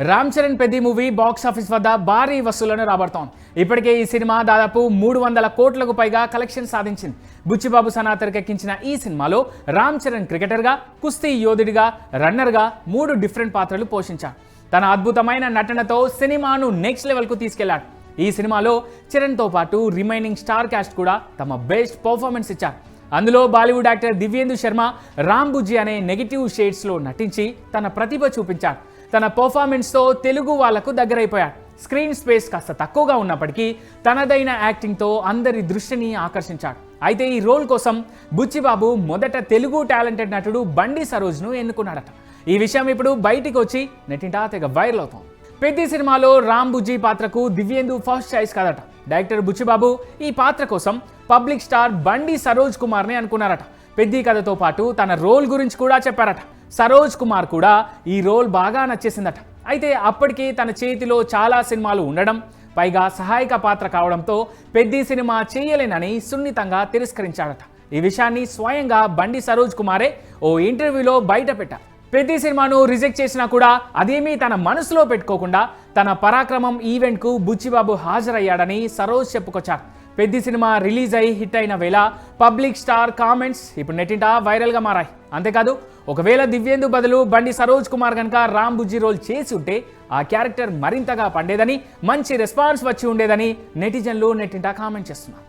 Ram Charan Peddi movie box office వద్ద భారీ వసూళ్లను రాబడుతోంది. ఇప్పటికే ఈ సినిమా దాదాపు 300 కోట్లకు పైగా కలెక్షన్ సాధించింది. బుచ్చిబాబు సనా తెరకెక్కించిన ఈ సినిమాలో రామ్ చరణ్ క్రికెటర్గా, కుస్తీ యోధుడిగా, రన్నర్గా 3 డిఫరెంట్ పాత్రలు పోషించాడు. తన అద్భుతమైన నటనతో సినిమాను నెక్స్ట్ లెవెల్కు తీసుకెళ్లాడు. ఈ సినిమాలో చరణ్తో పాటు రిమైనింగ్ స్టార్ క్యాస్ట్ కూడా తమ బెస్ట్ పర్ఫార్మెన్స్ ఇచ్చారు. అందులో బాలీవుడ్ యాక్టర్ దివ్యేందు శర్మ రామ్ బుజ్జి అనే నెగిటివ్ షేడ్స్లో నటించి తన ప్రతిభ చూపించాడు. తన పర్ఫార్మెన్స్తో తెలుగు వాళ్లకు దగ్గరైపోయాడు. స్క్రీన్ స్పేస్ కాస్త తక్కువగా ఉన్నప్పటికీ తనదైన యాక్టింగ్తో అందరి దృష్టిని ఆకర్షించాడు. అయితే ఈ రోల్ కోసం బుచ్చిబాబు మొదట తెలుగు టాలెంటెడ్ నటుడు బండి సరోజ్ను ఎన్నుకున్నాడట. ఈ విషయం ఇప్పుడు బయటికి వచ్చి నెట్టింటా తెగ వైరల్ అవుతోంది. పెద్ది సినిమాలో రామ్ బుజ్జి పాత్రకు దివ్యేందు ఫస్ట్ చాయిస్ కాదట. డైరెక్టర్ బుచ్చిబాబు ఈ పాత్ర కోసం పబ్లిక్ స్టార్ బండి సరోజ్ కుమార్ని అనుకున్నారట. పెద్ది కథతో పాటు తన రోల్ గురించి కూడా చెప్పారట. సరోజ్ కుమార్ కూడా ఈ రోల్ బాగా నచ్చేసిందట. అయితే అప్పటికి తన చేతిలో చాలా సినిమాలు ఉండడం, పైగా సహాయక పాత్ర కావడంతో పెద్ది సినిమా చేయలేనని సున్నితంగా తిరస్కరించాడట. ఈ విషయాన్ని స్వయంగా బండి సరోజ్ కుమారే ఓ ఇంటర్వ్యూలో బయట పెట్టారు. పెద్ది సినిమాను రిజెక్ట్ చేసినా కూడా అదేమీ తన మనసులో పెట్టుకోకుండా తన పరాక్రమం ఈవెంట్కు బుచ్చిబాబు హాజరయ్యాడని సరోజ్ చెప్పుకొచ్చారు. పెద్ది సినిమా రిలీజ్ అయి హిట్ అయిన వేళ పబ్లిక్ స్టార్ కామెంట్స్ ఇప్పుడు నెట్టింటా వైరల్గా మారాయి. అంతేకాదు, ఒకవేళ దివ్యేందు బదులు బండి సరోజ్ కుమార్ కనుక రామ్ బుజ్జి రోల్ చేసి ఉంటే ఆ క్యారెక్టర్ మరింతగా పండేదని, మంచి రెస్పాన్స్ వచ్చి ఉండేదని నెటిజన్లు నెట్టింటా కామెంట్ చేస్తున్నారు.